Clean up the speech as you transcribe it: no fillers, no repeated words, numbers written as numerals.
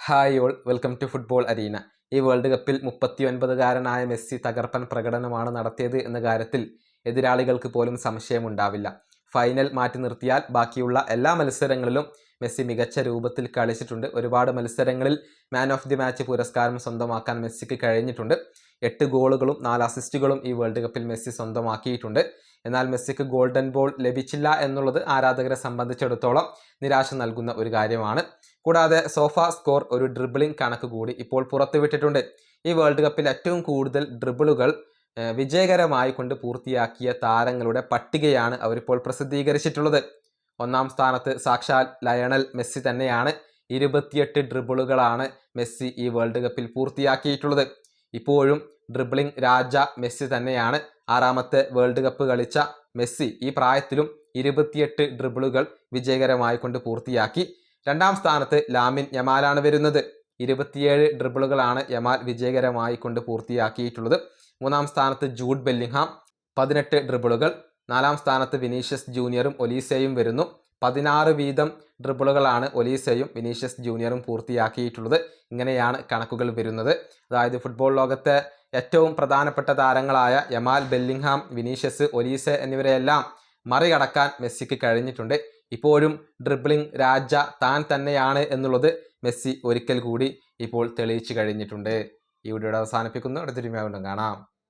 Hi all, welcome to football arena. ഈ world കപ്പിൽ 39-കാരനായ മെസ്സി തകർപ്പൻ പ്രകടനമാണ് നടത്തിയത് എന്ന കാര്യത്തിൽ എതിരാളികൾക്ക് പോലും സംശയമുണ്ടാവില്ല. ഫൈനൽ മാറ്റി നിർത്തിയാൽ ബാക്കിയുള്ള എല്ലാ മത്സരങ്ങളിലും മെസ്സി മികച്ച രൂപത്തിൽ കളിച്ചിട്ടുണ്ട്. ഒരുപാട് മത്സരങ്ങളിൽ മാൻ ഓഫ് ദി മാച്ച് പുരസ്കാരം സ്വന്തമാക്കാൻ മെസ്സിക്ക് കഴിഞ്ഞിട്ടുണ്ട്. 8 ഗോളുകളും 4 അസിസ്റ്റുകളും ഈ വേൾഡ് കപ്പിൽ മെസ്സി സ്വന്തമാക്കിയിട്ടുണ്ട്. എന്നാൽ മെസ്സിക്ക് ഗോൾഡൻ ബോൾ ലഭിച്ചില്ല എന്നുള്ളത് ആരാധകരെ സംബന്ധിച്ചിടത്തോളം നിരാശ നൽകുന്ന ഒരു കാര്യമാണ്. കൂടാതെ സോഫ സ്കോർ ഒരു ഡ്രിബിളിംഗ് കണക്ക് കൂടി ഇപ്പോൾ പുറത്തുവിട്ടിട്ടുണ്ട്. ഈ വേൾഡ് കപ്പിൽ ഏറ്റവും കൂടുതൽ ഡ്രിബിളുകൾ വിജയകരമായി കൊണ്ട് പൂർത്തിയാക്കിയ താരങ്ങളുടെ പട്ടികയാണ് അവരിപ്പോൾ പ്രസിദ്ധീകരിച്ചിട്ടുള്ളത്. 1-ാം സ്ഥാനത്ത് സാക്ഷാൽ ലയണൽ മെസ്സി തന്നെയാണ്. 28 ഡ്രിബിളുകളാണ് മെസ്സി ഈ വേൾഡ് കപ്പിൽ പൂർത്തിയാക്കിയിട്ടുള്ളത്. ഇപ്പോഴും ഡ്രിബിളിംഗ് രാജ മെസ്സി തന്നെയാണ്. 6ാമത്തെ വേൾഡ് കപ്പ് കളിച്ച മെസ്സി ഈ പ്രായത്തിലും 28 ഡ്രിബിളുകൾ വിജയകരമായി കൊണ്ട് പൂർത്തിയാക്കി. 2-ാം സ്ഥാനത്ത് ലാമിൻ യമാലാണ് വരുന്നത്. 27 ഡ്രിബിളുകളാണ് യമാൽ വിജയകരമായി കൊണ്ട് പൂർത്തിയാക്കിയിട്ടുള്ളത്. 3-ാം സ്ഥാനത്ത് ജൂഡ് ബെല്ലിംഗ്ഹാം 18 ഡ്രിബിളുകൾ. 4-ാം സ്ഥാനത്ത് വിനീഷ്യസ് ജൂനിയറും ഒലീസയും വരുന്നു. 16 വീതം ഡ്രിബിളുകളാണ് ഒലീസയും വിനീഷ്യസ് ജൂനിയറും പൂർത്തിയാക്കിയിട്ടുള്ളത്. ഇങ്ങനെയാണ് കണക്കുകൾ വരുന്നത്. അതായത് ഫുട്ബോൾ ലോകത്തെ ഏറ്റവും പ്രധാനപ്പെട്ട താരങ്ങളായ യമാൽ, ബെല്ലിംഗ്ഹാം, വിനീഷ്യസ്, ഒലീസ എന്നിവരെയെല്ലാം മറികടക്കാൻ മെസ്സിക്ക് കഴിഞ്ഞിട്ടുണ്ട്. ഇപ്പോഴും ഡ്രിബിളിംഗ് രാജ താൻ തന്നെയാണ് എന്നുള്ളത് മെസ്സി ഒരിക്കൽ കൂടി ഇപ്പോൾ തെളിയിച്ചു കഴിഞ്ഞിട്ടുണ്ട്. ഈ വീഡിയോയുടെ അവസാനിപ്പിക്കുന്നു. അടുത്തൊരു വീഡിയോ കാണാം.